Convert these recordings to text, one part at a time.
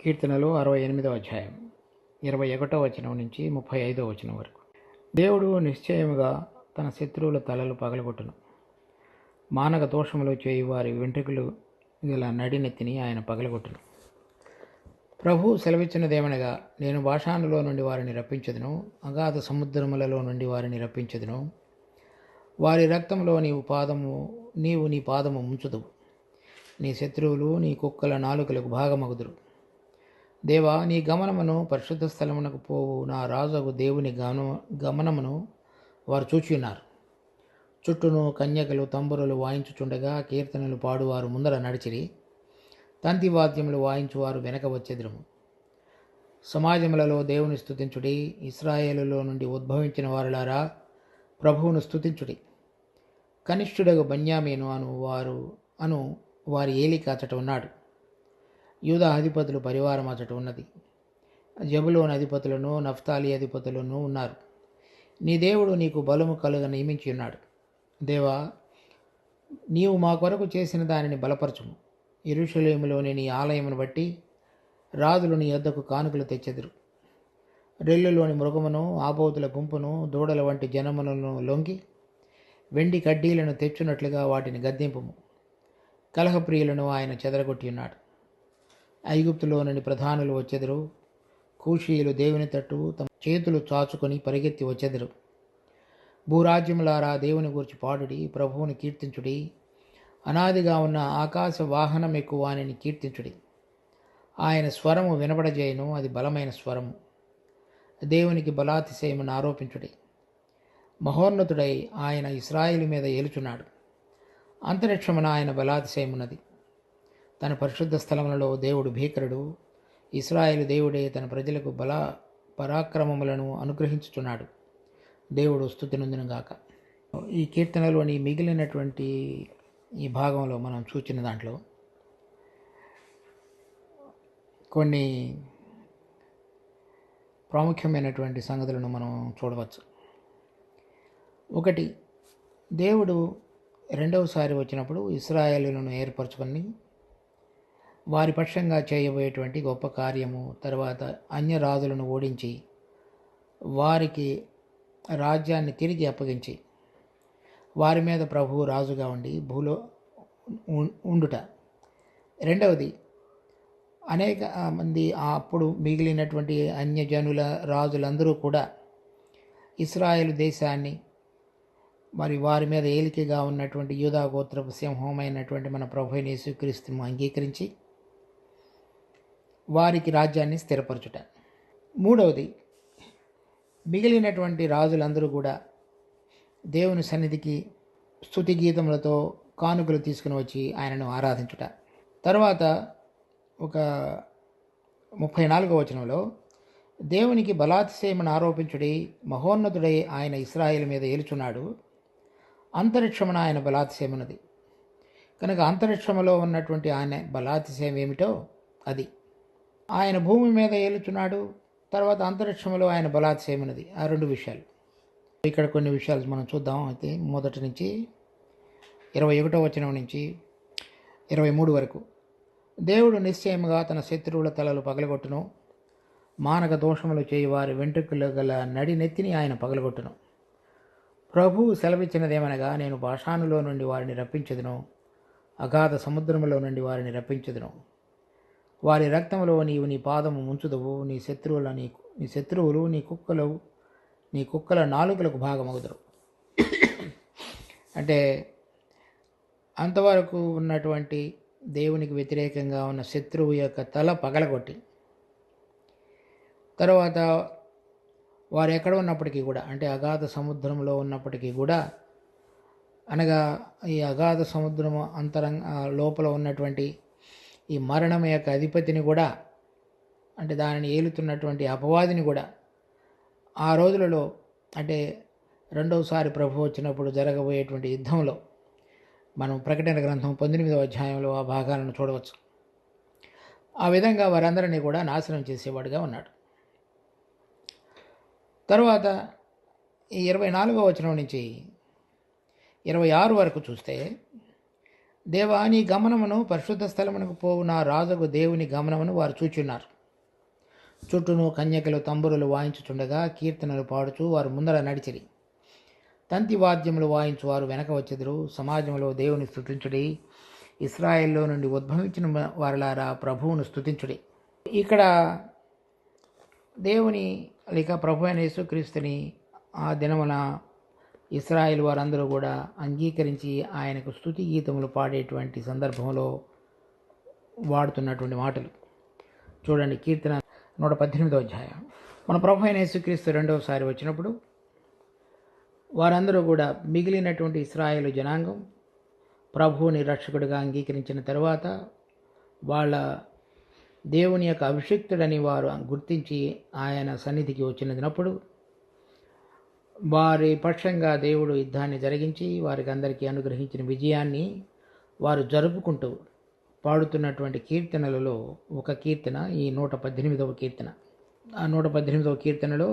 కీర్తనలు 68వ అధ్యాయం 21వ వచనం నుంచి 35వ వచనం వరకు. దేవుడు నిశ్చయముగా తన శత్రువుల తలలు పగలగొట్టును, మానక దోషములు చేయి వారి వెంట్రుకలు గల నడినెత్తిని ఆయన పగలగొట్టును. ప్రభు సెలవిచ్చినదేమనగా, నేను భాషానులో నుండి వారిని రప్పించదును, అగాధ సముద్రములలో నుండి వారిని రప్పించదును. వారి రక్తంలో నీవు నీ పాదము ముంచుదువు. నీ శత్రువులు నీ కుక్కల నాలుకలకు భాగమగుదురు. దేవా, నీ గమనమును పరిశుద్ధ స్థలమునకు పోవు నా రాజుకు దేవుని గమనమును వారు చూచియున్నారు. చుట్టూను కన్యకలు తంబురలు వాయించుచుండగా కీర్తనలు పాడువారు ముందర నడిచిరి, తంతి వాద్యములు వాయించువారు వెనక వచ్చెదరు. సమాజములలో దేవుని స్తుతించుడి, ఇశ్రాయేలులో నుండి ఉద్భవించిన వారులారా ప్రభువును స్తుతించుడి. కనిష్ఠుడగు బెన్యామీను అను వారి ఏలిక అచట ఉన్నాడు. యూదా అధిపతులు పరివారం అచట ఉన్నది. జబులోని అధిపతులను నఫ్తాలి అధిపతులను ఉన్నారు. నీ దేవుడు నీకు బలము కలుగ నియమించి ఉన్నాడు. దేవా, నీవు మా కొరకు చేసిన దానిని బలపరచుము. యెరూషలేములోని నీ ఆలయమును బట్టి రాజులు నీ యొద్దకు కానుకలు తెచ్చెదరు. రెల్లులోని మృగమును ఆబోతుల గుంపును దూడల వంటి జనములను లొంగి వెండి కడ్డీలను తెచ్చున్నట్లుగా వాటిని గద్దింపుము. కలహప్రియులను ఆయన చెదరగొట్టి ఉన్నాడు. ఐగుప్తులో నుండి ప్రధానులు వచ్చెదరు. కూషీయులు దేవుని తట్టు తమ చేతులు చాచుకొని పరిగెత్తి వచ్చెదరు. భూరాజ్యములారా దేవుని గూర్చి పాడుడి, ప్రభువుని కీర్తించుడి. అనాదిగా ఉన్న ఆకాశ వాహనం ఎక్కువ వానిని కీర్తించుడి. ఆయన స్వరము వినబడజేయను, అది బలమైన స్వరము. దేవునికి బలాతిశయమును ఆరోపించుడి. మహోన్నతుడై ఆయన ఇశ్రాయేలు మీద ఏలుచున్నాడు. అంతరిక్షమున ఆయన బలాతిశయమున్నది. తన పరిశుద్ధ స్థలములలో దేవుడు భీకరుడు. ఇశ్రాయేలు దేవుడే తన ప్రజలకు పరాక్రమములను అనుగ్రహించుచున్నాడు. దేవుడు స్తుతి నొందునుగాక. ఈ కీర్తనలోని మిగిలినటువంటి ఈ భాగంలో మనం చూచిన దాంట్లో కొన్ని ప్రాముఖ్యమైనటువంటి సంగతులను మనం చూడవచ్చు. ఒకటి, దేవుడు రెండవసారి వచ్చినప్పుడు ఇశ్రాయేలులను ఏర్పరచుకొని వారి పక్షంగా చేయబోయేటువంటి గొప్ప కార్యము, తర్వాత అన్యరాజులను ఓడించి వారికి రాజ్యాన్ని తిరిగి అప్పగించి వారి మీద ప్రభువు రాజుగా ఉండి భూలో ఉండుట. రెండవది, అనేక మంది అప్పుడు మిగిలినటువంటి అన్యజనుల రాజులందరూ కూడా ఇశ్రాయేలు దేశాన్ని మరి వారి మీద ఏలికగా ఉన్నటువంటి యూదా గోత్రపు సింహమైనటువంటి మన ప్రభు యేసుక్రీస్తును అంగీకరించి వారికి రాజ్యాన్ని స్థిరపరచుట. మూడవది, మిగిలినటువంటి రాజులందరూ కూడా దేవుని సన్నిధికి స్తుతి గీతములతో కానుకలు తీసుకుని వచ్చి ఆయనను ఆరాధించుట. తర్వాత 34వ వచనంలో, దేవునికి బలాతిశయమును ఆరోపించుడి, మహోన్నతుడై ఆయన ఇశ్రాయేలు మీద ఏలుచున్నాడు. అంతరిక్షమున ఆయన బలాతిశయమున్నది. కనుక అంతరిక్షములో ఉన్నటువంటి ఆయన బలాతిశయం ఏమిటో అది. ఆయన భూమి మీద ఏలుచున్నాడు, తర్వాత అంతరిక్షములో ఆయన బలాతిశయమున్నది. ఆ రెండు విషయాలు. ఇక్కడ కొన్ని విషయాలు మనం చూద్దాం. అయితే మొదటి నుంచి 21వ వచనం నుంచి 23 వరకు. దేవుడు నిశ్చయముగా తన శత్రువుల తలలు పగలగొట్టును, మానక దోషములు చేయి వారి వెంట్రుకలు గల నడినెత్తిని ఆయన పగలగొట్టును. ప్రభువు సెలవిచ్చినదేమనగా, నేను భాషానులో నుండి వారిని రప్పించదును, అగాధ సముద్రములో నుండి వారిని రప్పించదును. వారి రక్తములో నీవు నీ పాదము ముంచుదువు. నీ శత్రువులు నీ కుక్కల నాలుకలకు భాగమగుదురు. అంటే అంతవరకు ఉన్నటువంటి దేవునికి వ్యతిరేకంగా ఉన్న శత్రువు యొక్క తల పగలగొట్టి, తర్వాత వారు ఎక్కడ ఉన్నప్పటికీ కూడా, అంటే అగాధ సముద్రంలో ఉన్నప్పటికీ కూడా, అనగా ఈ అగాధ సముద్రము లోపల ఉన్నటువంటి ఈ మరణం యొక్క అధిపతిని కూడా, అంటే దానిని ఏలుతున్నటువంటి అపవాదిని కూడా ఆ రోజులలో, అంటే రెండవసారి ప్రభు వచ్చినప్పుడు జరగబోయేటువంటి యుద్ధంలో మనం ప్రకటన గ్రంథం 19వ అధ్యాయంలో ఆ భాగాలను చూడవచ్చు. ఆ విధంగా వారందరినీ కూడా నాశనం చేసేవాడుగా ఉన్నాడు. తర్వాత ఈ 24వ వచనం నుంచి 26 వరకు చూస్తే, దేవా నీ గమనమును పరిశుద్ధ స్థలమునకు పోవు నా రాజుకు దేవుని గమనమును వారు చూచున్నారు. చుట్టూను కన్యకలు తంబురులు వాయించుచుండగా కీర్తనలు పాడుచూ వారు ముందర నడిచిరి. తంతి వాద్యములు వాయించువారు వెనక వచ్చెదరు. సమాజంలో దేవుని స్తుతించుడి. ఇశ్రాయేల్లో నుండి ఉద్భవించిన వారలారా ప్రభువును స్తుతించుడి. ఇక్కడ దేవుని లేక ప్రభు అయిన యేసుక్రీస్తుని ఆ దినమున ఇశ్రాయేల్ వారందరూ కూడా అంగీకరించి ఆయనకు స్తుతి గీతములు పాడేటువంటి సందర్భంలో వాడుతున్నటువంటి మాటలు చూడండి. కీర్తన 118వ అధ్యాయం. మన ప్రభు అయిన యేసుక్రీస్తు రెండవసారి వచ్చినప్పుడు వారందరూ కూడా మిగిలినటువంటి ఇశ్రాయేలు జనాంగం ప్రభువుని రక్షకుడిగా అంగీకరించిన తర్వాత వాళ్ళ దేవుని యొక్క అభిషిక్తుడని వారు గుర్తించి ఆయన సన్నిధికి వచ్చినప్పుడు వారి పక్షంగా దేవుడు యుద్ధాన్ని జరిగించి వారికి అందరికీ అనుగ్రహించిన విజయాన్ని వారు జరుపుకుంటూ పాడుతున్నటువంటి కీర్తనలలో ఒక కీర్తన ఈ 118వ కీర్తన. ఆ 118వ కీర్తనలో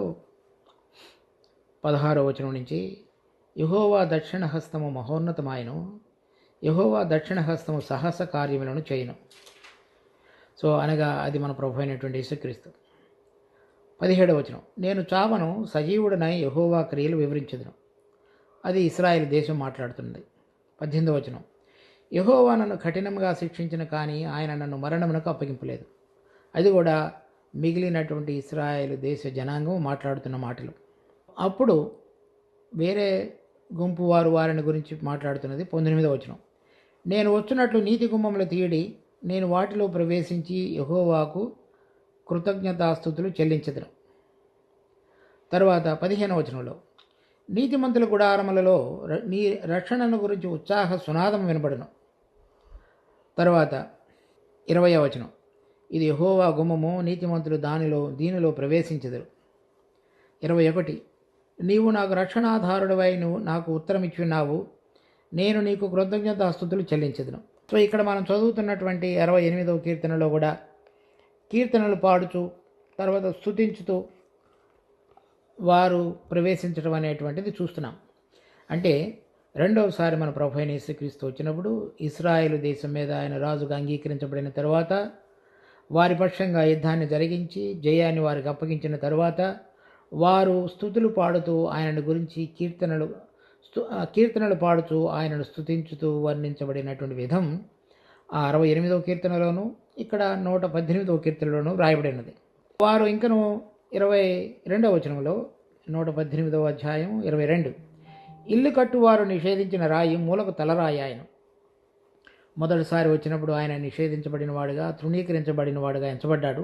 16వ వచనం నుంచి యెహోవా దక్షిణ హస్తము మహోన్నతమాయను, యెహోవా దక్షిణ హస్తము సాహస కార్యములను చేయను. సో అనగా అది మన ప్రభు అయినటువంటి యేసుక్రీస్తు. 17వ వచనం, నేను చావను, సజీవుడనై యెహోవా క్రియలు వివరించదును. అది ఇశ్రాయేల్ దేశం మాట్లాడుతుంది. 18వ వచనం, యెహోవా నన్ను కఠినంగా శిక్షించిన కానీ ఆయన నన్ను మరణమునకు అప్పగింపలేదు. అది కూడా మిగిలినటువంటి ఇశ్రాయేల్ దేశ జనాంగం మాట్లాడుతున్న మాటలు. అప్పుడు వేరే గుంపు వారు వారిని గురించి మాట్లాడుతున్నది. 19వ వచనం, నేను వచ్చినట్లు నీతి గుమ్మములు తీయడి, నేను వాటిలో ప్రవేశించి యెహోవాకు కృతజ్ఞతాస్తుతులు చెల్లించెదను. తర్వాత 15వ వచనంలో, నీతిమంతుల గుడారములలో నీ రక్షణను గురించి ఉత్సాహ సునాదం వినబడును. తర్వాత 20వ వచనం, ఇది యెహోవా గుమ్మము, నీతిమంతులు దీనిలో ప్రవేశించెదరు. 21, నీవు నాకు రక్షణాధారుడవై నాకు ఉత్తరం ఇచ్చినావు, నేను నీకు కృతజ్ఞతాస్తుతులు చెల్లించెదను. సో ఇక్కడ మనం చదువుతున్నటువంటి 68వ కీర్తనలో కూడా కీర్తనలు పాడుచు తర్వాత స్తుతించుతూ వారు ప్రవేశించడం అనేటువంటిది చూస్తున్నాం. అంటే రెండవసారి మన ప్రభు అయిన యేసుక్రీస్తు వచ్చినప్పుడు ఇశ్రాయేలు దేశం మీద ఆయన రాజుగా అంగీకరించబడిన తర్వాత వారి పక్షంగా యుద్ధాన్ని జరిగించి జయాన్ని వారికి అప్పగించిన తర్వాత వారు స్తుతులు పాడుతూ ఆయనను గురించి కీర్తనలు పాడుతూ ఆయనను స్తుతించుతూ వర్ణించబడినటువంటి విధం ఆ 68వ కీర్తనలోను ఇక్కడ 118వ కీర్తనలోను రాయబడి ఉన్నది. వారు ఇంకను 22వ వచనంలో 118వ అధ్యాయం 22, ఇల్లు కట్టువారు నిషేధించిన రాయి మూలకు తలరాయి ఆయన. మొదటిసారి వచ్చినప్పుడు ఆయన నిషేధించబడిన వాడుగా తృణీకరించబడిన వాడుగా ఎంచబడ్డాడు.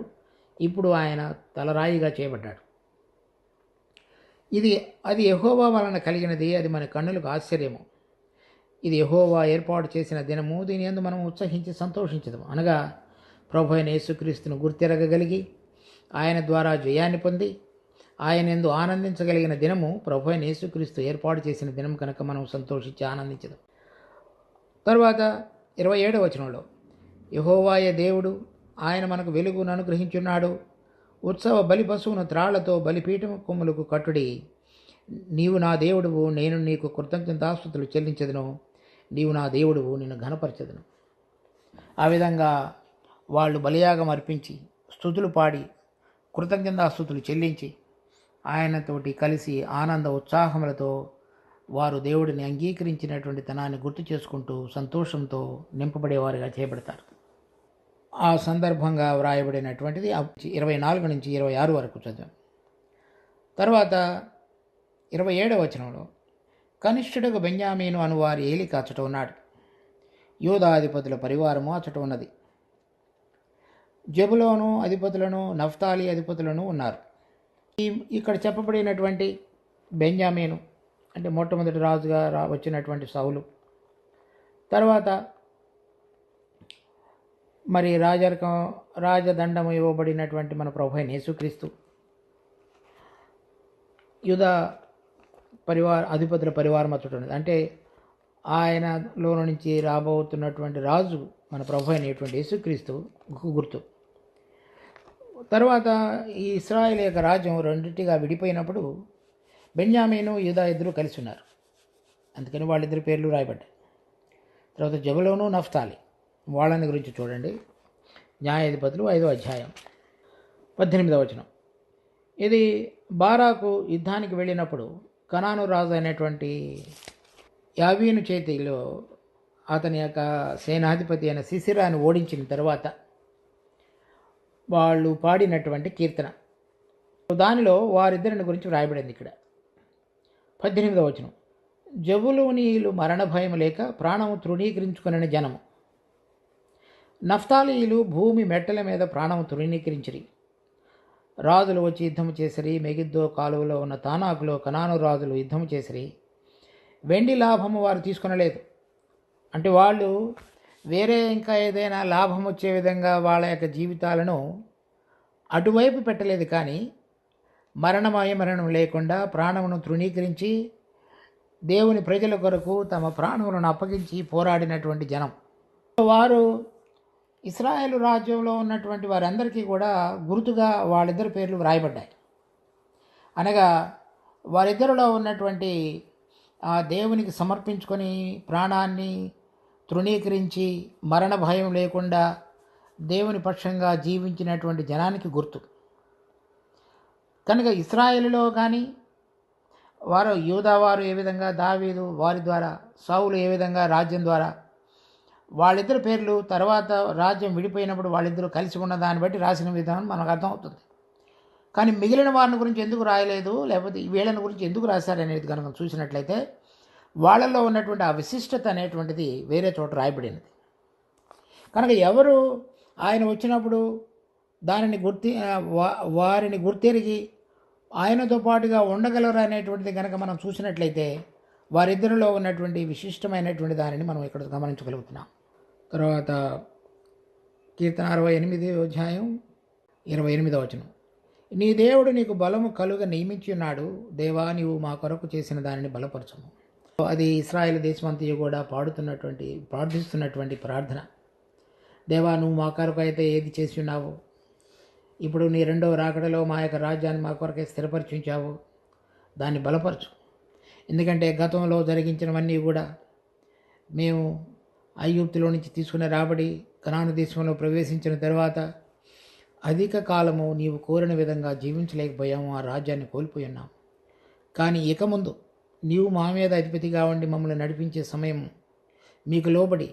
ఇప్పుడు ఆయన తలరాయిగా చేయబడ్డాడు. అది యెహోవా వలన కలిగినది, అది మన కన్నులకు ఆశ్చర్యము. ఇది యెహోవా ఏర్పాటు చేసిన దినము, దీని యందు మనం ఉత్సహించి సంతోషించదము. అనగా ప్రభు అయిన యేసుక్రీస్తును గుర్తెరగగలిగి ఆయన ద్వారా జయాన్ని పొంది ఆయన యందు ఆనందించగలిగిన దినము ప్రభు అయిన యేసుక్రీస్తు ఏర్పాటు చేసిన దినం కనుక మనం సంతోషించి ఆనందించదాం. తర్వాత 27వ వచనంలో, యెహోవాయే దేవుడు, ఆయన మనకు వెలుగును అనుగ్రహించున్నాడు, ఉత్సవ బలి పశువును త్రాళ్లతో బలిపీఠము కొమ్ములకు కట్టుడి, నీవు నా దేవుడువు, నేను నీకు కృతజ్ఞతాస్తుతులు చెల్లించదును, నీవు నా దేవుడువు, నిన్ను ఘనపరచదును. ఆ విధంగా వాళ్ళు బలియాగం అర్పించి స్తుతులు పాడి కృతజ్ఞతాస్తుతులు చెల్లించి ఆయనతోటి కలిసి ఆనంద ఉత్సాహములతో వారు దేవుడిని అంగీకరించినటువంటి తనాన్ని గుర్తు చేసుకుంటూ సంతోషంతో నింపబడేవారుగా చేయబడతారు. ఆ సందర్భంగా వ్రాయబడినటువంటిది 24 నుంచి 26 వరకు చదివాం. తర్వాత 27వ వచనంలో, కనిష్ఠుడకు బెన్యామీను అను వారి ఏలిక అచ్చట ఉన్నాడు, యూదాధిపతుల పరివారము అచ్చట ఉన్నది, జెబులోను అధిపతులను నఫ్తాలి అధిపతులను ఉన్నారు. ఇక్కడ చెప్పబడినటువంటి బెన్యామీను అంటే మొట్టమొదటి రాజుగా వచ్చినటువంటి సౌలు, తర్వాత మరి రాజదండము ఇవ్వబడినటువంటి మన ప్రభు అయిన యేసుక్రీస్తు, యూదా అధిపతుల పరివారం అచ్చుతున్నది. అంటే ఆయనలో నుంచి రాబోతున్నటువంటి రాజు మన ప్రభు అయినటువంటి యేసుక్రీస్తు గుర్తు. తర్వాత ఈ ఇశ్రాయేల్ యొక్క రాజ్యం రెండింటిగా విడిపోయినప్పుడు బెన్యామీను యూదా ఇద్దరు కలిసి ఉన్నారు, అందుకని వాళ్ళిద్దరి పేర్లు రాయబడ్డాయి. తర్వాత జెబులోను నఫ్తాలి వాళ్ళని గురించి చూడండి, న్యాయాధిపతులు 5వ అధ్యాయం. 18వ వచనం. ఇది బారాకు యుద్ధానికి వెళ్ళినప్పుడు కనాను రాజు అయినటువంటి యావీను చేతిలో అతని యొక్క సేనాధిపతి అయిన సిసిరాను ఓడించిన తర్వాత వాళ్ళు పాడినటువంటి కీర్తన. దానిలో వారిద్దరిని గురించి వ్రాయబడింది ఇక్కడ. 18వ వచనం. జబులూనీయులు మరణ భయం లేక ప్రాణము తృణీకరించుకుని జనము. నఫ్తాలీయులు భూమి మెట్టల మీద ప్రాణము తృణీకరించిరి. రాజులు వచ్చి యుద్ధము చేసిరి. మెగిద్దో కాలువలో ఉన్న తానాకులో కనాను రాజులు యుద్ధము చేసిరి. వెండి లాభము వారు తీసుకొనలేదు. అంటే వాళ్ళు వేరే ఇంకా ఏదైనా లాభం వచ్చే విధంగా వాళ్ళ యొక్క జీవితాలను అటువైపు పెట్టలేదు. కానీ మరణం లేకుండా ప్రాణమును తృణీకరించి దేవుని ప్రజల కొరకు తమ ప్రాణములను అప్పగించి పోరాడినటువంటి జనం. వారు ఇశ్రాయేలు రాజ్యంలో ఉన్నటువంటి వారందరికీ కూడా గుర్తుగా వాళ్ళిద్దరి పేర్లు వ్రాయబడ్డాయి. అనగా వారిద్దరిలో ఉన్నటువంటి ఆ దేవునికి సమర్పించుకొని ప్రాణాన్ని తృణీకరించి మరణ భయం లేకుండా దేవుని పక్షంగా జీవించినటువంటి జనానికి గుర్తు. కనుక ఇశ్రాయేలులో కానీ వారు యూదావారు ఏ విధంగా, దావీదు వారి ద్వారా, సౌలు ఏ విధంగా రాజ్యం ద్వారా, వాళ్ళిద్దరు పేర్లు తర్వాత రాజ్యం విడిపోయినప్పుడు వాళ్ళిద్దరూ కలిసి ఉన్న దాన్ని బట్టి రాసిన విధానం మనకు అర్థమవుతుంది. కానీ మిగిలిన వారిని గురించి ఎందుకు రాయలేదు, లేకపోతే వీళ్ళని గురించి ఎందుకు రాశారనేది కనుక చూసినట్లయితే వాళ్ళల్లో ఉన్నటువంటి ఆ విశిష్టత అనేటువంటిది వేరే చోట రాయబడినది. కనుక ఎవరు ఆయన వచ్చినప్పుడు దానిని వారిని గుర్తెరిగి ఆయనతో పాటుగా ఉండగలరు అనేటువంటిది కనుక మనం చూసినట్లయితే వారిద్దరిలో ఉన్నటువంటి విశిష్టమైనటువంటి దానిని మనం ఇక్కడ గమనించగలుగుతున్నాం. తర్వాత కీర్తన 68వ అధ్యాయం 28వ వచనం. నీ దేవుడు నీకు బలము కలుగ నియమించి ఉన్నాడు, దేవా నీవు మా కొరకు చేసిన దానిని బలపరచము. అది ఇశ్రాయేలు దేశమంతయు కూడా ప్రార్థిస్తున్నటువంటి ప్రార్థన. దేవా నువ్వు మా కొరకు అయితే ఏది చేసి ఉన్నావు, ఇప్పుడు నీ రెండవ రాకడలో మా యొక్క రాజ్యాన్ని మా కొరకే స్థిరపరిచించావు, దాన్ని బలపరచు. ఎందుకంటే గతంలో జరిగించినవన్నీ కూడా మేము ఐగుప్తులో నుంచి తీసుకుని రాబడి కనాను దేశంలో ప్రవేశించిన తర్వాత అధిక కాలము నీవు కోరిన విధంగా జీవించలేకపోయాము, ఆ రాజ్యాన్ని కోల్పోయి ఉన్నాం. కానీ ఇక ముందు నీవు మా మీద అధిపతిగా ఉండి మమ్మల్ని నడిపించే సమయం మీకు లోబడి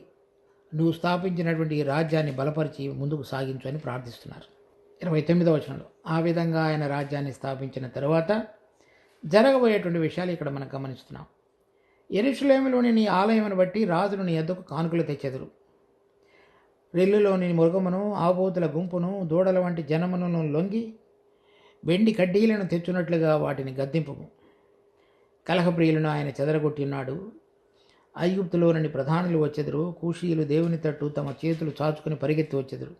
నువ్వు స్థాపించినటువంటి ఈ రాజ్యాన్ని బలపరిచి ముందుకు సాగించు అని ప్రార్థిస్తున్నారు. 29వ వచనంలో ఆ విధంగా ఆయన రాజ్యాన్ని స్థాపించిన తర్వాత జరగబోయేటువంటి విషయాలు ఇక్కడ మనం గమనిస్తున్నాం. యెరూషలేములోని నీ ఆలయమును బట్టి రాజులు నీ యొద్దకు కానుకలు తెచ్చెదరు. రెల్లులోని మృగమును, ఆబోతుల గుంపును, దూడల వంటి జనమును లొంగి వెండి కడ్డీలను తెచ్చున్నట్లుగా వాటిని గద్దింపుము. కలహప్రియులను ఆయన చెదరగొట్టినాడు. ఐగుప్తులో నుండి ప్రధానులు వచ్చెదరు. కూషీయులు దేవుని తట్టు తమ చేతులు చాచుకుని పరిగెత్తి వచ్చెదరు.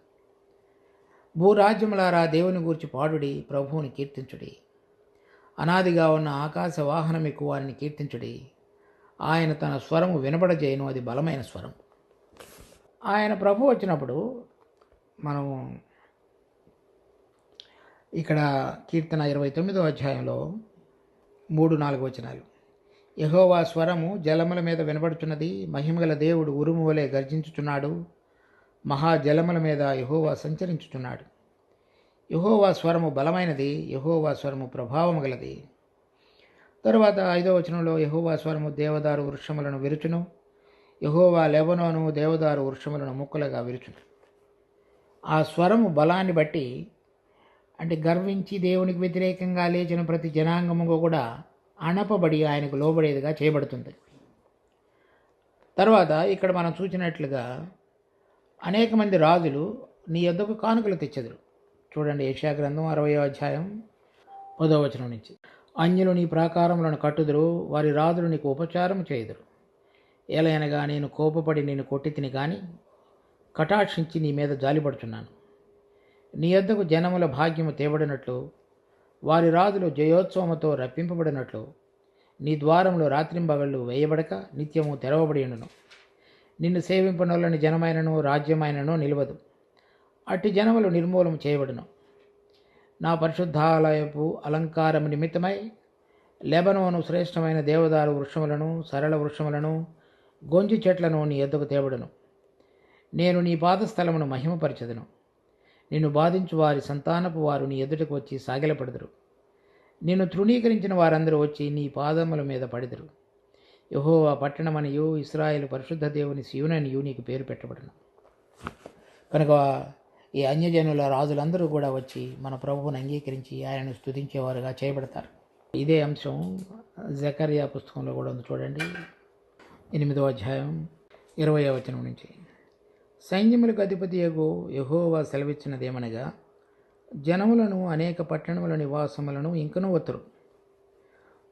భూరాజ్యములారా దేవుని గూర్చి పాడుడి, ప్రభువుని కీర్తించుడి. అనాదిగా ఉన్న ఆకాశ వాహనం ఎక్కువ వారిని కీర్తించుడి. ఆయన తన స్వరము వినబడజేయను, అది బలమైన స్వరం. ఆయన ప్రభు వచ్చినప్పుడు మనము ఇక్కడ కీర్తన 29వ అధ్యాయంలో 3-4 వచనాలు. యెహోవా స్వరము జలముల మీద వినబడుచున్నది, మహిమగల దేవుడు ఉరుము వలె గర్జించుచున్నాడు, మహాజలముల మీద యెహోవా సంచరించుచున్నాడు. యెహోవా స్వరము బలమైనది, యెహోవా స్వరము ప్రభావము గలది. తరువాత 5వ వచనంలో యెహోవా స్వరము దేవదారు వృక్షములను విరుచును, యెహోవా లెబనోను దేవదారు వృక్షములను ముక్కలుగా విరుచును. ఆ స్వరము బలాన్ని బట్టి అంటే గర్వించి దేవునికి వ్యతిరేకంగా లేచిన ప్రతి జనాంగము కూడా అణపబడి ఆయనకు లోబడేదిగా చేయబడుతుంది. తర్వాత ఇక్కడ మనం చూసినట్లుగా అనేక మంది రాజులు నీ యొద్దకు కానుకలు తెచ్చెదరు. చూడండి, యెషయా గ్రంథం 60వ అధ్యాయం 10వ వచనం నుంచి. అన్యులు నీ ప్రాకారములను కట్టుదురు, వారి రాజులు నీకు ఉపచారము చేయుదురు. ఏలయనగా నేను కోపపడి నేను కొట్టి తిని కానీ కటాక్షించి నీ మీద జాలిపడుచున్నాను. నీ యొద్దకు జనముల భాగ్యము తేబడినట్లు, వారి రాజులు జయోత్సవముతో రప్పింపబడినట్లు నీ ద్వారములు రాత్రింబగళ్ళు వేయబడక నిత్యము తెరవబడి ఉండును. నిన్ను సేవింపనొల్లని జనమైనను రాజ్యమైనను నిలవదు, అట్టి జనములు నిర్మూలము చేయబడును. నా పరిశుద్ధాలయపు అలంకారము నిమిత్తమై లెబనోను శ్రేష్టమైన దేవదారు వృక్షములను, సరళ వృక్షములను, గొంజి చెట్లను నీ యొద్దకు తేబడును. నేను నీ పాదస్థలమును మహిమపరచెదను, నిన్ను బాధించు వారి సంతానపు వారు నీ ఎదుటకు వచ్చి సాగిలపడదురు. నిన్ను తృణీకరించిన వారందరూ వచ్చి నీ పాదముల మీద పడిదురు. యెహోవా పట్టణమనియు ఇశ్రాయేలు పరిశుద్ధ దేవుని సీయోననియు నీకు పేరు పెట్టబడును. కనుక ఈ అన్యజనుల రాజులందరూ కూడా వచ్చి మన ప్రభువును అంగీకరించి ఆయనను స్తుతించేవారుగా చేయబడతారు. ఇదే అంశం జకర్యా పుస్తకంలో కూడా ఉంది, చూడండి 8వ అధ్యాయం 20వ వచనం నుంచి. సైన్యములకు అధిపతియగు యెహోవా సెలవిచ్చినదేమనగా, జనములను అనేక పట్టణముల నివాసములను ఇంకనూ ఒత్తురు.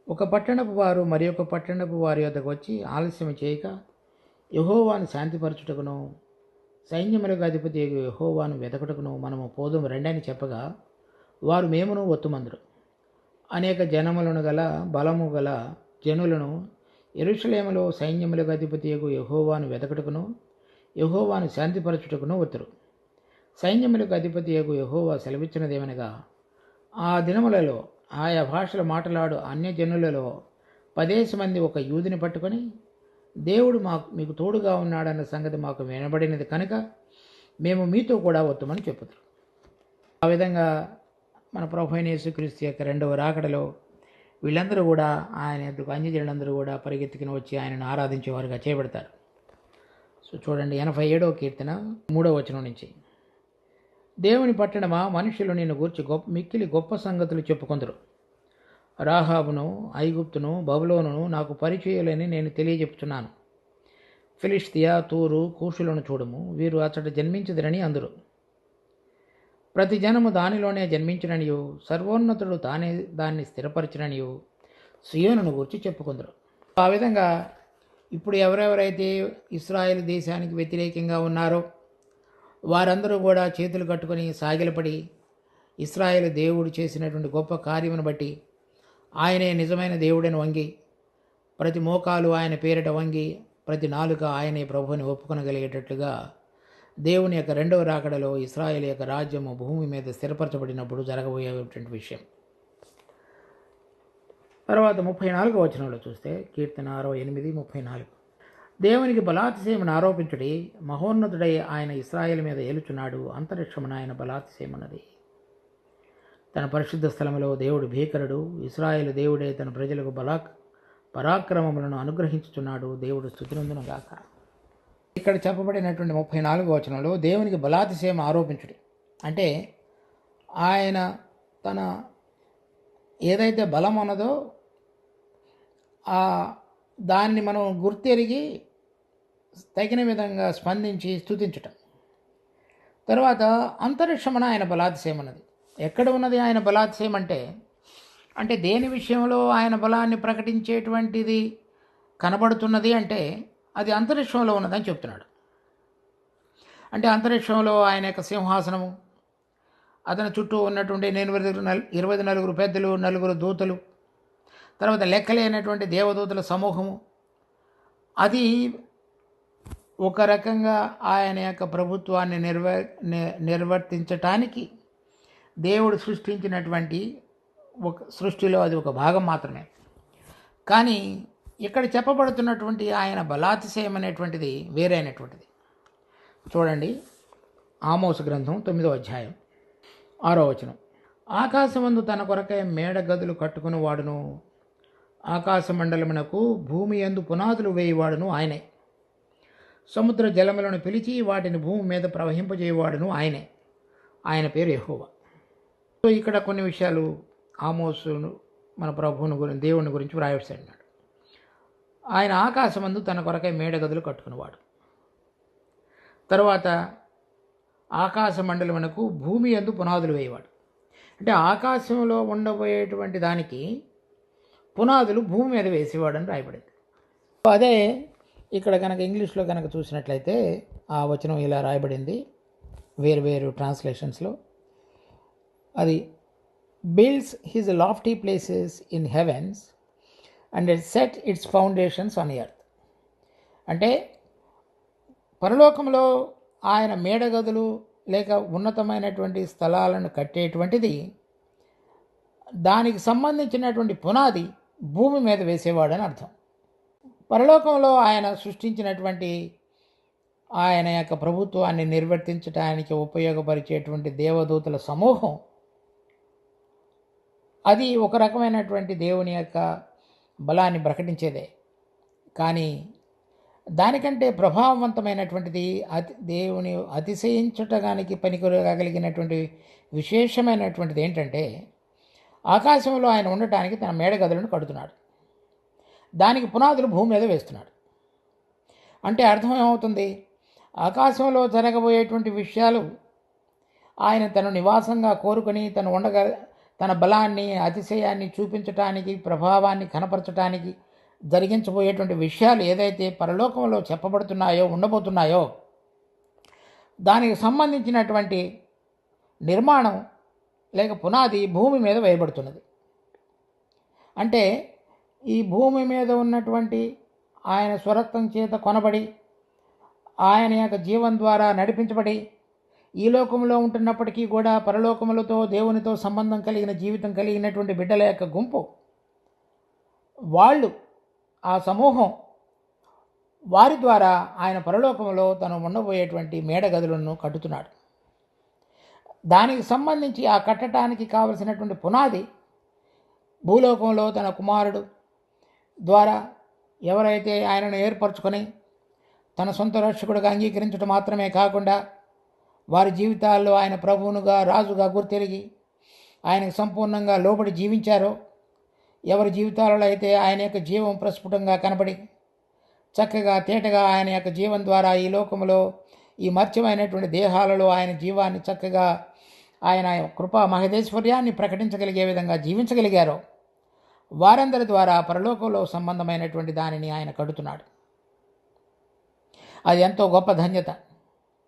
ఒక పట్టణపు వారు మరి ఒక పట్టణపు వారి వద్దకు వచ్చి ఆలస్యం చేయక యెహోవాను శాంతిపరచుటకును సైన్యములకు అధిపతి యెహోవాను వెతకుటకును మనము పోదుము రెండని చెప్పగా, వారు మేమును ఒత్తుమందురు. అనేక జనములను గల బలము గల జనులను యెరూషలేములో సైన్యములకు అధిపతి యెహోవాను వెతకుటకును యెహోవాను శాంతిపరచుటకును ఒత్తురు. సైన్యములకు అధిపతి యెహోవా సెలవిచ్చినదేమనగా, ఆ దినములలో ఆయా భాషలు మాట్లాడు అన్యజనులలో 10 మంది ఒక యూదుని పట్టుకొని, దేవుడు మీకు తోడుగా ఉన్నాడన్న సంగతి మాకు వినబడినది కనుక మేము మీతో కూడా వద్దామని చెప్పుతారు. ఆ విధంగా మన ప్రభు అయిన యేసుక్రీస్తు యొక్క రెండవ రాకడలో వీళ్ళందరూ కూడా ఆయన ఎదుగు అన్యజనులందరూ కూడా పరిగెత్తుకుని వచ్చి ఆయనను ఆరాధించేవారుగా చేయబడతారు. సో చూడండి 87వ కీర్తన 3వ వచనం నుంచి. దేవుని పట్టణమా, మనుషులు నిన్ను గూర్చి మిక్కిలి గొప్ప సంగతులు చెప్పుకొందురు. రాహాబును, ఐగుప్తును, బబులోనును నాకు పరిచయలేని నేను తెలియజెప్పుచున్నాను. ఫిలిష్తియా, తూరు, కూషులను చూడము, వీరు అచ్చట జన్మించదురని అందురు. ప్రతి జనము దానిలోనే జన్మించిననియు, సర్వోన్నతుడు తానే దాన్ని స్థిరపరచిననియు సియోనును గూర్చి చెప్పుకుందరు. ఆ విధంగా ఇప్పుడు ఎవరెవరైతే ఇశ్రాయేలు దేశానికి వ్యతిరేకంగా ఉన్నారో వారందరూ కూడా చేతులు కట్టుకొని సాగిలపడి ఇశ్రాయేలు దేవుడు చేసినటువంటి గొప్ప కార్యమును బట్టి ఆయనే నిజమైన దేవుడని వంగి, ప్రతి మోకాలు ఆయన పేరిట వంగి, ప్రతి నాలుక ఆయనే ప్రభువుని ఒప్పుకొనగలిగేటట్లుగా దేవుని యొక్క రెండవ రాకడలో ఇశ్రాయేలు యొక్క రాజ్యము భూమి మీద స్థిరపరచబడినప్పుడు జరగబోయేటువంటి విషయం. తర్వాత 34వ వచనంలో చూస్తే కీర్తన 68:34. దేవునికి బలాతిశయమును ఆరోపించుడి, మహోన్నతుడై ఆయన ఇశ్రాయేలు మీద ఏలుచున్నాడు, అంతరిక్షమున ఆయన బలాతిశయమున్నది. తన పరిశుద్ధ స్థలములో దేవుడు భీకరుడు, ఇశ్రాయేలు దేవుడే తన ప్రజలకు పరాక్రమములను అనుగ్రహించుచున్నాడు, దేవుడు స్తుతినందునుగాక. ఇక్కడ చెప్పబడినటువంటి 34వ వచనంలో దేవునికి బలాతిశయం ఆరోపించుడి అంటే ఆయన తన ఏదైతే బలం ఉన్నదో దాన్ని మనం గుర్తెరిగి తగిన విధంగా స్పందించి స్తుతించటం. తర్వాత అంతరిక్షమున ఆయన బలాతిశయం ఉన్నది. ఎక్కడ ఉన్నది ఆయన బలాతిశయం అంటే దేని విషయంలో ఆయన బలాన్ని ప్రకటించేటువంటిది కనబడుతున్నది అంటే అది అంతరిక్షంలో ఉన్నదని చెప్తున్నాడు. అంటే అంతరిక్షంలో ఆయన యొక్క సింహాసనము, అతని చుట్టూ ఉన్నటువంటి 24 పెద్దలు, 4 దూతలు, తర్వాత లెక్కలేనటువంటి దేవదూతల సమూహము, అది ఒక రకంగా ఆయన యొక్క ప్రభుత్వాన్ని నిర్వర్తించటానికి దేవుడు సృష్టించినటువంటి ఒక సృష్టిలో అది ఒక భాగం మాత్రమే. కానీ ఇక్కడ చెప్పబడుతున్నటువంటి ఆయన బలాతిశయం అనేటువంటిది వేరైనటువంటిది. చూడండి ఆమోసు గ్రంథం 9వ అధ్యాయం 6వ వచనం. ఆకాశమందు తన కొరకై మేడ గదులు కట్టుకుని వాడును, ఆకాశ మండలమునకు భూమి యందు పునాదులు వేయవాడును ఆయనే. సముద్ర జలములను పిలిచి వాటిని భూమి మీద ప్రవహింపజేయవాడును ఆయనే. ఆయన పేరు యెహోవా. సో ఇక్కడ కొన్ని విషయాలు ఆమోసును మన ప్రభువును గురించి, దేవుని గురించి వ్రాయబడినాడు. ఆయన ఆకాశమందు తన కొరకై మేడ గదులు కట్టుకునేవాడు. తర్వాత ఆకాశ మండలమునకు భూమి యందు పునాదులు వేయవాడు. అంటే ఆకాశంలో ఉండబోయేటువంటి దానికి పునాదులు భూమి మీద వేసేవాడు అని రాయబడింది. అదే ఇక్కడ కనుక ఇంగ్లీష్లో కనుక చూసినట్లయితే ఆ వచనం ఇలా రాయబడింది వేరు ట్రాన్స్లేషన్స్లో. అది builds his lofty places in heavens and set its foundations on earth. అంటే పరలోకంలో ఆయన మేడగదులు లేక ఉన్నతమైనటువంటి స్థలాలను కట్టేటువంటిది, దానికి సంబంధించినటువంటి పునాది భూమి మీద వేసేవాడని అర్థం. పరలోకంలో ఆయన సృష్టించినటువంటి ఆయన యొక్క ప్రభుత్వాన్ని నిర్వర్తించడానికి ఉపయోగపరిచేటువంటి దేవదూతల సమూహం, అది ఒక రకమైనటువంటి దేవుని యొక్క బలాన్ని ప్రకటించేదే. కానీ దానికంటే ప్రభావవంతమైనటువంటిది దేవుని అతిశయించటానికి పనికొరగలిగినటువంటి విశేషమైనటువంటిది ఏంటంటే, ఆకాశంలో ఆయన ఉండటానికి తన మేడగదులను కడుతున్నాడు. దానికి పునాదులు భూమి మీద వేస్తున్నాడు. అంటే అర్థం ఏమవుతుంది? ఆకాశంలో జరగబోయేటువంటి విషయాలు ఆయన తన నివాసంగా కోరుకొని తన బలాన్ని, అతిశయాన్ని చూపించటానికి, ప్రభావాన్ని కనపరచటానికి జరిగించబోయేటువంటి విషయాలు ఏదైతే పరలోకంలో చెప్పబడుతున్నాయో, ఉండబోతున్నాయో, దానికి సంబంధించినటువంటి నిర్మాణం లేక పునాది భూమి మీద వేయబడుతున్నది. అంటే ఈ భూమి మీద ఉన్నటువంటి ఆయన స్వరక్తం చేత కొనబడి, ఆయన యొక్క జీవం ద్వారా నడిపించబడి, ఈ లోకంలో ఉంటున్నప్పటికీ కూడా పరలోకములతో దేవునితో సంబంధం కలిగిన జీవితం కలిగినటువంటి బిడ్డల యొక్క గుంపు, వాళ్ళు, ఆ సమూహం, వారి ద్వారా ఆయన పరలోకంలో తను ఉండబోయేటువంటి మేడగదులను కట్టుతున్నాడు. దానికి సంబంధించి ఆ కట్టడానికి కావలసినటువంటి పునాది భూలోకంలో తన కుమారుడు ద్వారా ఎవరైతే ఆయనను ఏర్పరచుకొని తన సొంత రక్షకుడిగా అంగీకరించడం మాత్రమే కాకుండా వారి జీవితాల్లో ఆయన ప్రభువునుగా, రాజుగా గుర్తెరిగి ఆయనకు సంపూర్ణంగా లోబడి జీవించారో, ఎవరి జీవితాలలో అయితే ఆయన యొక్క జీవం ప్రస్ఫుటంగా కనబడి చక్కగా తేటగా ఆయన యొక్క జీవం ద్వారా ఈ లోకంలో ఈ మర్త్యమైనటువంటి దేహాలలో ఆయన జీవాన్ని చక్కగా, ఆయన కృపా మహదేశ్వర్యాన్ని ప్రకటించగలిగే విధంగా జీవించగలిగారో, వారందరి ద్వారా పరలోకంలో సంబంధమైనటువంటి దానిని ఆయన కడుతున్నాడు. అది ఎంతో గొప్ప ధన్యత.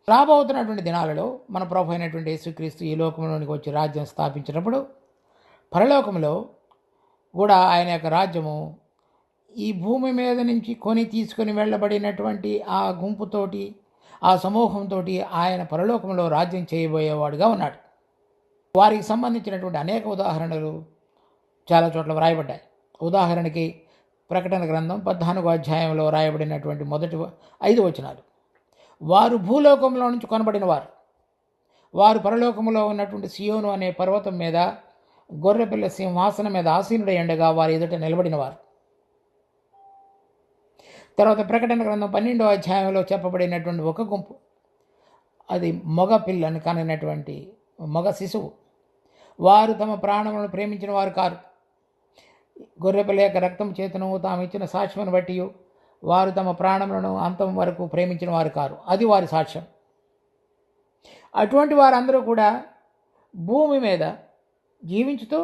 రాబోతున్నటువంటి దినాలలో మన ప్రభు అయినటువంటి యేసుక్రీస్తు ఈ లోకంలోనికి వచ్చి రాజ్యం స్థాపించినప్పుడు పరలోకంలో కూడా ఆయన యొక్క రాజ్యము ఈ భూమి మీద నుంచి తీసుకొని వెళ్ళబడినటువంటి ఆ గుంపుతోటి, ఆ సమూహంతో ఆయన పరలోకంలో రాజ్యం చేయబోయేవాడుగా ఉన్నాడు. వారికి సంబంధించినటువంటి అనేక ఉదాహరణలు చాలా చోట్ల వ్రాయబడ్డాయి. ఉదాహరణకి ప్రకటన గ్రంథం 14వ అధ్యాయంలో రాయబడినటువంటి మొదటి 5 వచనాలు, వారు భూలోకంలో నుంచి కొనబడిన వారు పరలోకంలో ఉన్నటువంటి సియోను అనే పర్వతం మీద గొర్రెపిల్ల సింహాసనం మీద ఆసీనుడై ఉండగా వారి ఎదుట నిలబడినవారు. తర్వాత ప్రకటన గ్రంథం 12వ అధ్యాయంలో చెప్పబడినటువంటి ఒక గుంపు, అది మగ పిల్లని కనినటువంటి మగ శిశువు. వారు తమ ప్రాణములను ప్రేమించిన వారు కారు. గొర్రెపిల్ల యొక్క రక్తం చేతను తాము ఇచ్చిన సాక్ష్యమును బట్టి వారు తమ ప్రాణములను అంతం వరకు ప్రేమించిన వారు కారు. అది వారి సాక్ష్యం. అటువంటి వారందరూ కూడా భూమి మీద జీవించుతూ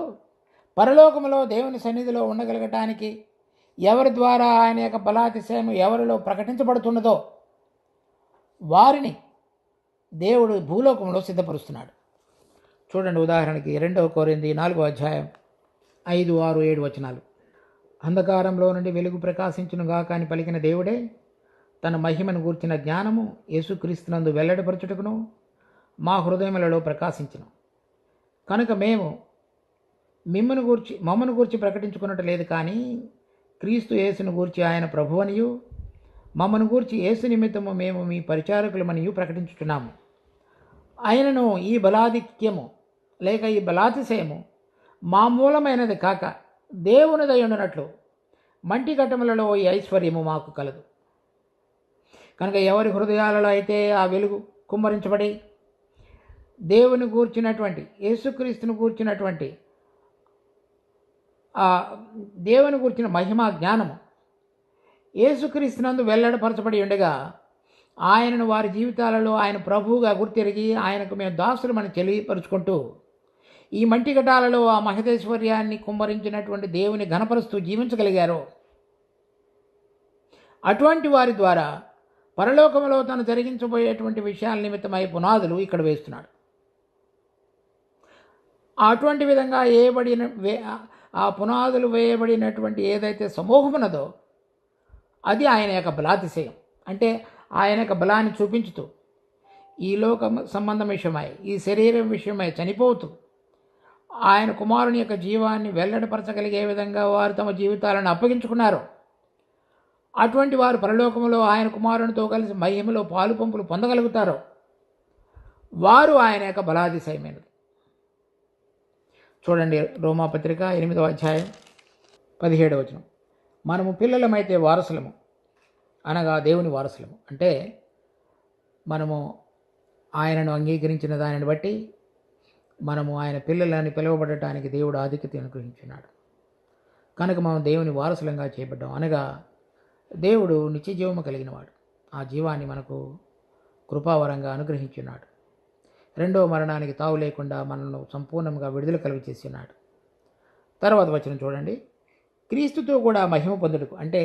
పరలోకములో దేవుని సన్నిధిలో ఉండగలగటానికి ఎవరి ద్వారా ఆయన యొక్క బలాతిశయం ఎవరిలో ప్రకటించబడుతున్నదో వారిని దేవుడు భూలోకంలో సిద్ధపరుస్తున్నాడు. చూడండి, ఉదాహరణకి 2 కొరింథీ 4వ అధ్యాయం 5, 6, 7 వచనాలు. అంధకారంలో నుండి వెలుగు ప్రకాశించునుగాక అని పలికిన దేవుడే తన మహిమను గూర్చిన జ్ఞానము యేసుక్రీస్తునందు వెల్లడిపరచుటకును మా హృదయములలో ప్రకాశించును. కనుక మేము మమ్మను గూర్చి ప్రకటించుకున్నట్టు లేదు, కానీ క్రీస్తు యేసును గూర్చి ఆయన ప్రభువనియు మమ్మను గూర్చి యేసు నిమిత్తము మేము మీ పరిచారకులమనియు ప్రకటించుచున్నాము. ఆయనను ఈ బలాధిక్యము లేక ఈ బలాతిశయము మా మూలమైనది కాక దేవునిదై ఉండునట్లు మంటి ఘట్టములలో ఈ ఐశ్వర్యము మాకు కలదు. కనుక ఎవరి హృదయాలలో అయితే ఆ వెలుగు కుమ్మరించబడి దేవుని గూర్చినటువంటి, యేసుక్రీస్తును గూర్చినటువంటి ఆ దేవుని గూర్చిన మహిమా జ్ఞానము యేసుక్రీస్తునందు వెల్లడపరచబడి ఉండగా ఆయనను వారి జీవితాలలో ఆయన ప్రభువుగా గుర్తెరిగి ఆయనకు మేము దాసులమని తెలియపరుచుకుంటూ ఈ మంటి ఘటాలలో ఆ మహదేశ్వర్యాన్ని కుమ్మరించినటువంటి దేవుని ఘనపరుస్తూ జీవించగలిగారో, అటువంటి వారి ద్వారా పరలోకంలో తను జరిగించబోయేటువంటి విషయాల నిమిత్తమై పునాదులు ఇక్కడ వేస్తున్నాడు. అటువంటి విధంగా ఆ పునాదులు వేయబడినటువంటి ఏదైతే సమూహం ఉన్నదో అది ఆయన యొక్క బలాతిశయం. అంటే ఆయన యొక్క బలాన్ని చూపించుతూ ఈ లోక సంబంధం విషయమై, ఈ శరీరం విషయమై చనిపోతూ ఆయన కుమారుని యొక్క జీవాన్ని వెల్లడిపరచగలిగే విధంగా వారు తమ జీవితాలను అప్పగించుకున్నారు. అటువంటి వారు పరలోకములో ఆయన కుమారునితో కలిసి మహిమలో పాలు పంపులు పొందగలుగుతారో వారు ఆయన యొక్క బలాతిశయమైనది. చూడండి, రోమాపత్రిక 8వ అధ్యాయం 17వ వచనం. మనము పిల్లలమైతే వారసులము, అనగా దేవుని వారసులము. అంటే మనము ఆయనను అంగీకరించిన దానిని బట్టి మనము ఆయన పిల్లలని పిలువబడటానికి దేవుడు ఆధిక్యత అనుగ్రహించున్నాడు. కనుక మనం దేవుని వారసులంగా చేయబడ్డాం. అనగా దేవుడు నిత్య జీవము కలిగినవాడు. ఆ జీవాన్ని మనకు కృపావరంగా అనుగ్రహించున్నాడు. రెండో మరణానికి తావు లేకుండా మనల్ని సంపూర్ణంగా విడుదల కలుగు చేసి ఉన్నాడు. తర్వాత వచనం చూడండి. క్రీస్తుతో కూడా మహిమ పొందుటకు, అంటే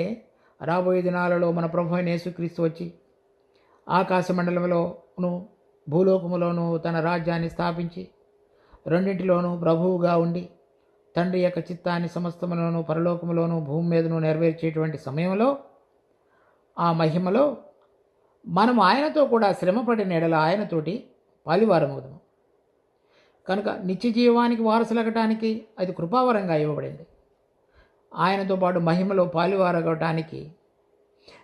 రాబోయే దినాలలో మన ప్రభు అయిన యేసుక్రీస్తు వచ్చి ఆకాశ మండలంలోను భూలోకములోను తన రాజ్యాన్ని స్థాపించి రెండింటిలోనూ ప్రభువుగా ఉండి తండ్రి యొక్క చిత్తాన్ని సమస్తములోను పరలోకములోను భూమి మీదను నెరవేర్చేటువంటి సమయంలో, ఆ మహిమలో మనం ఆయనతో కూడా శ్రమపడిన ఎడల ఆయనతోటి పాలివారమవుదాము. కనుక నిత్య జీవానికి వారసులగటానికి అది కృపావరంగా ఇవ్వబడింది. ఆయనతో పాటు మహిమలో పాలివారగటానికి,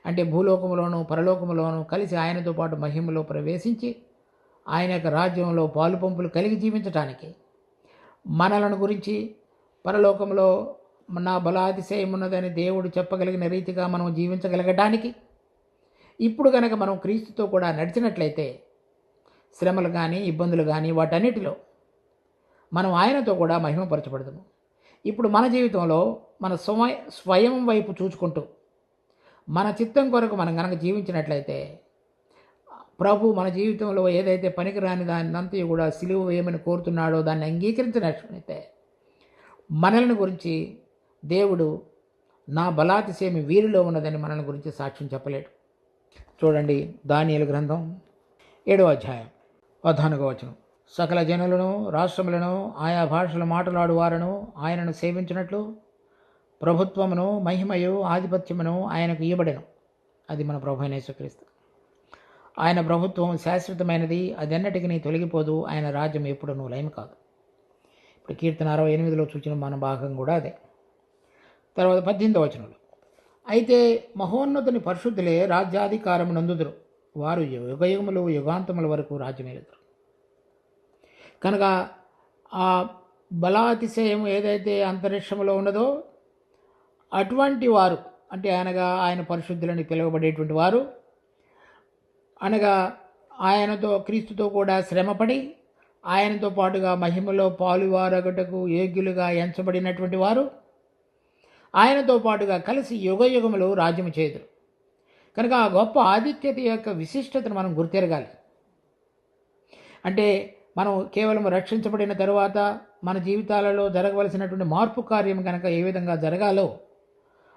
అంటే భూలోకములోను పరలోకములోను కలిసి ఆయనతో పాటు మహిమలో ప్రవేశించి ఆయన యొక్క రాజ్యంలో పాలు పంపులు కలిగి జీవించటానికి, మనలను గురించి పరలోకంలో నా బలాతిశయం ఉన్నదని దేవుడు చెప్పగలిగిన రీతిగా మనం జీవించగలగటానికి, ఇప్పుడు కనుక మనం క్రీస్తుతో కూడా నడిచినట్లయితే శ్రమలు కానీ ఇబ్బందులు కానీ వాటన్నిటిలో మనం ఆయనతో కూడా మహిమపరచబడదాము. ఇప్పుడు మన జీవితంలో మన స్వయం వైపు చూసుకుంటూ మన చిత్తం కొరకు మనం కనుక జీవించినట్లయితే ప్రభు మన జీవితంలో ఏదైతే పనికిరాని దాన్నంతా కూడా సిలువ వేయమని కోరుతున్నాడో దాన్ని అంగీకరించినట్లయితే మనల్ని గురించి దేవుడు నా బలాతిశయమి వీరిలో ఉన్నదని మనల్ని గురించి సాక్ష్యం చెప్పలేడు. చూడండి, దానియేలు గ్రంథం 7వ అధ్యాయం 14వ వచనం. సకల జనులను రాష్ట్రములను ఆయా భాషలు మాట్లాడు వారును ఆయనను సేవించినట్లు ప్రభుత్వమును మహిమయు ఆధిపత్యమును ఆయనకు ఇవ్వబడెను. అది మన ప్రభు అయిన యేసుక్రీస్తు. ఆయన ప్రభుత్వం శాశ్వతమైనది, అది ఎన్నటికీ తొలగిపోదు. ఆయన రాజ్యం ఎప్పుడూ లయం కాదు. ఇప్పుడు కీర్తన 68లో చూసిన మన భాగం కూడా అదే. తర్వాత 18వ వచనంలో, అయితే మహోన్నతుని పరిశుద్ధులే రాజ్యాధికారం నందుదురు, వారు యుగయుగములు యుగాంతముల వరకు రాజ్యమేలుదురు. కనుక ఆ బలాతిశయం ఏదైతే అంతరిక్షంలో ఉన్నదో అటువంటి వారు, అంటే అనగా ఆయన పరిశుద్ధులని పిలువబడేటువంటి వారు, అనగా ఆయనతో క్రీస్తుతో కూడా శ్రమపడి ఆయనతో పాటుగా మహిమలో పాలువారగటకు యోగ్యులుగా ఎంచబడినటువంటి వారు ఆయనతో పాటుగా కలిసి యుగయుగములు రాజ్యము చేదురు. కనుక ఆ గొప్ప ఆధిక్యత యొక్క విశిష్టతను మనం గుర్తెరగాలి. అంటే మనం కేవలం రక్షించబడిన తరువాత మన జీవితాలలో జరగవలసినటువంటి మార్పు కార్యం కనుక ఏ విధంగా జరగాలో,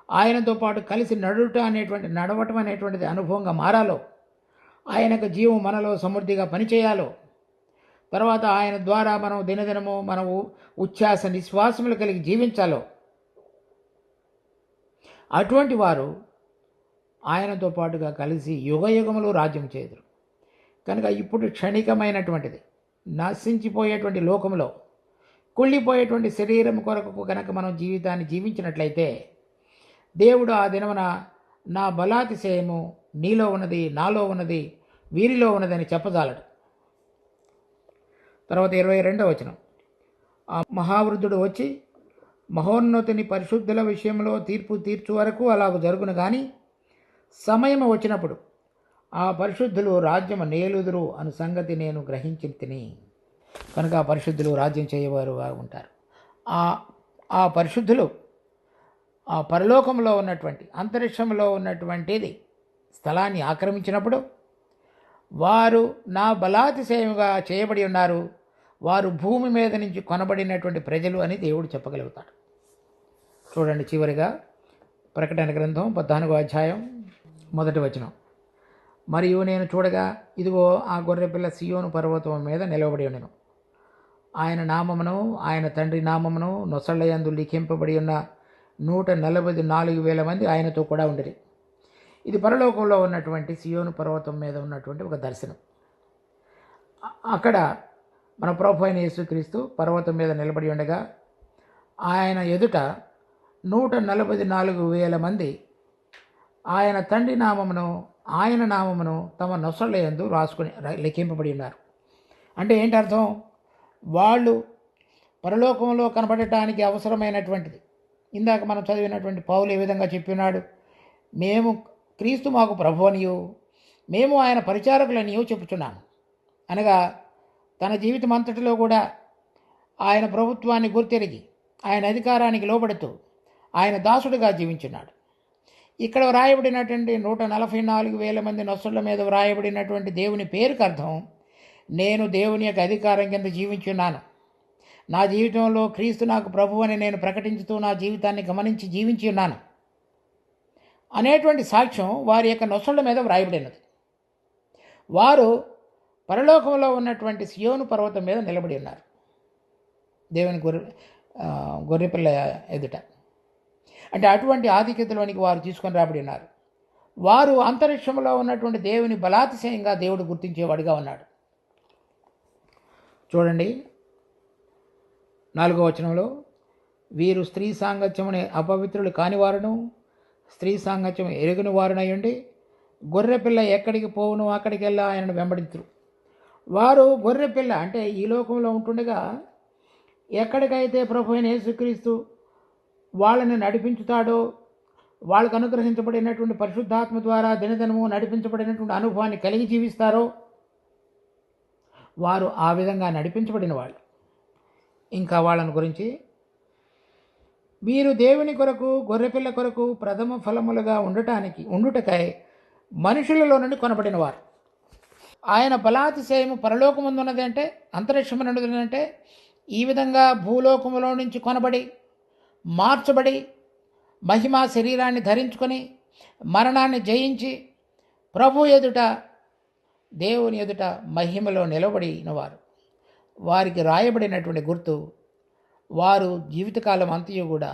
ఆయనతో పాటు కలిసి నడవటం అనేటువంటిది అనుభవంగా మారాలో, ఆయనకు జీవం మనలో సమృద్ధిగా పనిచేయాలో, తర్వాత ఆయన ద్వారా మనం దినదినము మనం ఉచ్ఛ్వాస నిశ్వాసములు కలిగి జీవించాలో, అటువంటి వారు ఆయనతో పాటుగా కలిసి యుగయుగములు రాజ్యం చేదురు. కనుక ఇప్పుడు క్షణికమైనటువంటిది నశించిపోయేటువంటి లోకంలో కుళ్ళిపోయేటువంటి శరీరం కొరకు కనుక మనం జీవితాన్ని జీవించినట్లయితే దేవుడు ఆ దినమున నా బలాతిశయము నీలో ఉన్నది, నాలో ఉన్నది, వీరిలో ఉన్నదని చెప్పజాలడు. తర్వాత 22వ వచనం, ఆ మహావృద్ధుడు వచ్చి మహోన్నతుని పరిశుద్ధుల విషయంలో తీర్పు తీర్చు వరకు అలాగ జరుగును. కానీ సమయం వచ్చినప్పుడు ఆ పరిశుద్ధులు రాజ్యము నేలుదురు అను సంగతి నేను గ్రహించి తిని. కనుక ఆ పరిశుద్ధులు రాజ్యం చేయవారుగా ఉంటారు. ఆ పరిశుద్ధులు ఆ పరలోకంలో ఉన్నటువంటి అంతరిక్షంలో ఉన్నటువంటిది స్థలాన్ని ఆక్రమించినప్పుడు వారు నా బలాతిశయముగా చేయబడి ఉన్నారు, వారు భూమి మీద నుంచి కొనబడినటువంటి ప్రజలు అని దేవుడు చెప్పగలుగుతాడు. చూడండి, చివరిగా ప్రకటన గ్రంథం 14వ అధ్యాయం 1వ వచనం, మరియు నేను చూడగా ఇదిగో ఆ గొర్రెపిల్ల సియోను పర్వతం మీద నిలవబడి ఉండెను. ఆయన నామమును ఆయన తండ్రి నామమును నొసళ్ళయందు లిఖింపబడి ఉన్న 144,000 మంది ఆయనతో కూడా ఉండిరి. ఇది పరలోకంలో ఉన్నటువంటి సియోను పర్వతం మీద ఉన్నటువంటి ఒక దర్శనం. అక్కడ మన ప్రభు అయిన యేసుక్రీస్తు పర్వతం మీద నిలబడి ఉండగా ఆయన ఎదుట 144,000 మంది ఆయన తండ్రి నామమును ఆయన నామమును తమ నొసళ్ళ యందు రాసుకుని లెక్కింపబడి ఉన్నారు. అంటే ఏంటి అర్థం? వాళ్ళు పరలోకంలో కనబడటానికి అవసరమైనటువంటిది ఇందాక మనం చదివినటువంటి పౌలు ఏ విధంగా చెప్పినాడు, మేము క్రీస్తు మాకు ప్రభువనియు మేము ఆయన పరిచారకులనియో చెప్పుచున్నాము. అనగా తన జీవితం అంతటిలో కూడా ఆయన ప్రభుత్వాన్ని గుర్తెరిగి ఆయన అధికారానికి లోబడుతూ ఆయన దాసుడిగా జీవించున్నాడు. ఇక్కడ వ్రాయబడినటువంటి 144,000 మంది నొసళ్ళ మీద వ్రాయబడినటువంటి దేవుని పేరుకు అర్థం, నేను దేవుని యొక్క అధికారం కింద జీవించున్నాను, నా జీవితంలో క్రీస్తు నాకు ప్రభు అని నేను ప్రకటించుతూ నా జీవితాన్ని గమనించి జీవించి ఉన్నాను అనేటువంటి సాక్ష్యం వారి యొక్క నొసళ్ళ మీద వ్రాయబడినది. వారు పరలోకంలో ఉన్నటువంటి సియోను పర్వతం మీద నిలబడి ఉన్నారు, దేవుని గొర్రెపిల్ల ఎదుట. అంటే అటువంటి ఆధిక్యతలోనికి వారు తీసుకొని రాబడి ఉన్నారు. వారు అంతరిక్షంలో ఉన్నటువంటి దేవుని బలాతిశయంగా దేవుడు గుర్తించేవాడిగా ఉన్నాడు. చూడండి 4వ వచనంలో, వీరు స్త్రీ సాంగత్యముని అపవిత్రులు కానివారును స్త్రీ సాంగత్యం ఎరుగుని వారునయ్యుండి గొర్రెపిల్ల ఎక్కడికి పోవును అక్కడికి వెళ్ళా ఆయనను వెంబడించరు. వారు గొర్రెపిల్ల అంటే ఈ లోకంలో ఉంటుండగా ఎక్కడికైతే ప్రభు అయిన యేసుక్రీస్తు వాళ్ళని నడిపించుతాడో, వాళ్ళకు అనుగ్రహించబడినటువంటి పరిశుద్ధాత్మ ద్వారా దినదినము నడిపించబడినటువంటి అనుభవాన్ని కలిగి జీవిస్తారో వారు ఆ విధంగా నడిపించబడిన వాళ్ళు. ఇంకా వాళ్ళని గురించి, వీరు దేవుని కొరకు గొర్రెపిల్ల కొరకు ప్రథమ ఫలములుగా ఉండుటకై మనుషులలో నుండి కొనబడిన వారు. ఆయన బలాతిశయము పరలోకముందున్నది అంటే, అంతరిక్షమునున్నది అంటే, ఈ విధంగా భూలోకములో నుంచి కొనబడి మార్చబడి మహిమా శరీరాన్ని ధరించుకొని మరణాన్ని జయించి ప్రభు ఎదుట దేవుని ఎదుట మహిమలో నిలబడిన వారు. వారికి రాయబడినటువంటి గుర్తు, వారు జీవితకాలం అంతయు కూడా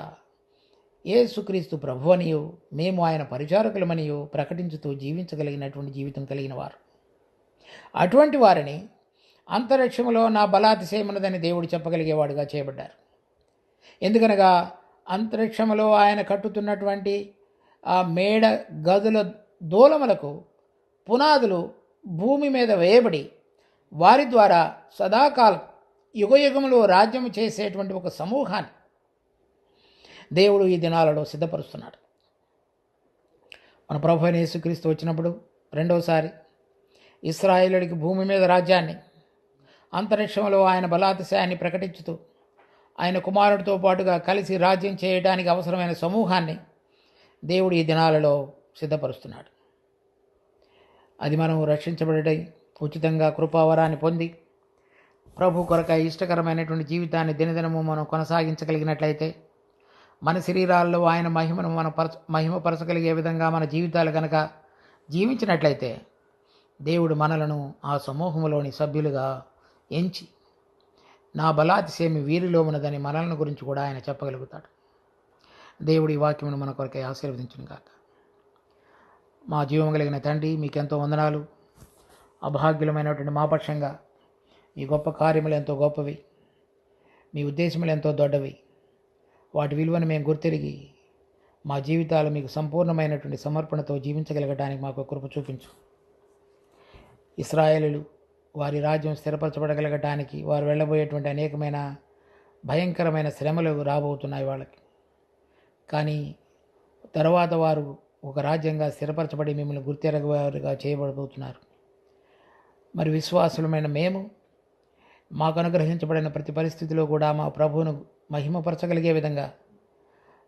యేసుక్రీస్తు ప్రభువనియు మేము ఆయన పరిచారకులమనియు ప్రకటించుతూ జీవించగలిగినటువంటి జీవితం కలిగిన వారు. అటువంటి వారిని అంతరిక్షంలో నా బలాతిశయమున్నదని దేవుడు చెప్పగలిగేవాడుగా చేయబడ్డారు. ఎందుకనగా అంతరిక్షంలో ఆయన కట్టుతున్నటువంటి ఆ మేడ గదుల దూలములకు పునాదులు భూమి మీద వేయబడి వారి ద్వారా సదాకాలం యుగయుగములో రాజ్యం చేసేటువంటి ఒక సమూహాన్ని దేవుడు ఈ దినాలలో సిద్ధపరుస్తున్నాడు. మన ప్రభు అయిన యేసుక్రీస్తు వచ్చినప్పుడు రెండవసారి ఇశ్రాయేలుడికి భూమి మీద రాజ్యాన్ని, అంతరిక్షంలో ఆయన బలాతిశయాన్ని ప్రకటించుతూ ఆయన కుమారుడితో పాటుగా కలిసి రాజ్యం చేయడానికి అవసరమైన సమూహాన్ని దేవుడు ఈ దినాలలో సిద్ధపరుస్తున్నాడు. అది మనం రక్షించబడటై ఉచితంగా కృపావరాన్ని పొంది ప్రభు కొరకై ఇష్టకరమైనటువంటి జీవితాన్ని దినదినము మనం కొనసాగించగలిగినట్లయితే, మన శరీరాల్లో ఆయన మహిమను మహిమపరచగలిగే విధంగా మన జీవితాలు కనుక జీవించినట్లయితే దేవుడు మనలను ఆ సమూహంలోని సభ్యులుగా ఎంచి నా బలాతిశయమి వీరిలో ఉన్నదని మనలను గురించి కూడా ఆయన చెప్పగలుగుతాడు. దేవుడి వాక్యమును మన కొరకై ఆశీర్వదించును గాక. మా జీవం కలిగిన తండ్రి, మీకెంతో వందనాలు. అభాగ్యులమైనటువంటి మా పక్షంగా మీ గొప్ప కార్యములు ఎంతో గొప్పవి, మీ ఉద్దేశములు ఎంతో దొడ్డవి. వాటి విలువను మేము గుర్తిరిగి మా జీవితాలు మీకు సంపూర్ణమైనటువంటి సమర్పణతో జీవించగలగడానికి మాకు కృప చూపించు. ఇశ్రాయేలులు వారి రాజ్యం స్థిరపరచబడగలగటానికి వారు వెళ్ళబోయేటువంటి అనేకమైన భయంకరమైన శ్రమలు రాబోతున్నాయి వాళ్ళకి. కానీ తర్వాత వారు ఒక రాజ్యంగా స్థిరపరచబడి మిమ్మల్ని గుర్తెరగవారుగా చేయబడబోతున్నారు. మరి విశ్వాసులమైన మేము మాకు అనుగ్రహించబడిన ప్రతి పరిస్థితిలో కూడా మా ప్రభువును మహిమపరచగలిగే విధంగా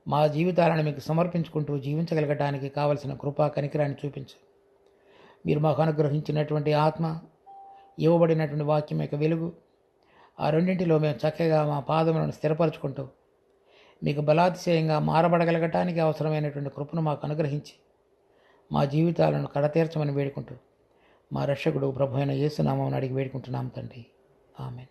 మా జీవితాలను మీకు సమర్పించుకుంటూ జీవించగలగటానికి కావలసిన కృపా కనికరాన్ని చూపించు. మీరు మాకు అనుగ్రహించినటువంటి ఆత్మ, ఇవ్వబడినటువంటి వాక్యం యొక్క వెలుగు, ఆ రెండింటిలో మేము చక్కగా మా పాదములను స్థిరపరచుకుంటూ మీకు బలాతిశయంగా మారబడగలగటానికి అవసరమైనటువంటి కృపను మాకు అనుగ్రహించి మా జీవితాలను కడతీర్చమని వేడుకుంటూ మా రక్షకుడు ప్రభు అయిన యేసు నామమున అడిగి వేడుకుంటున్నాం తండ్రి. ఆమేన్.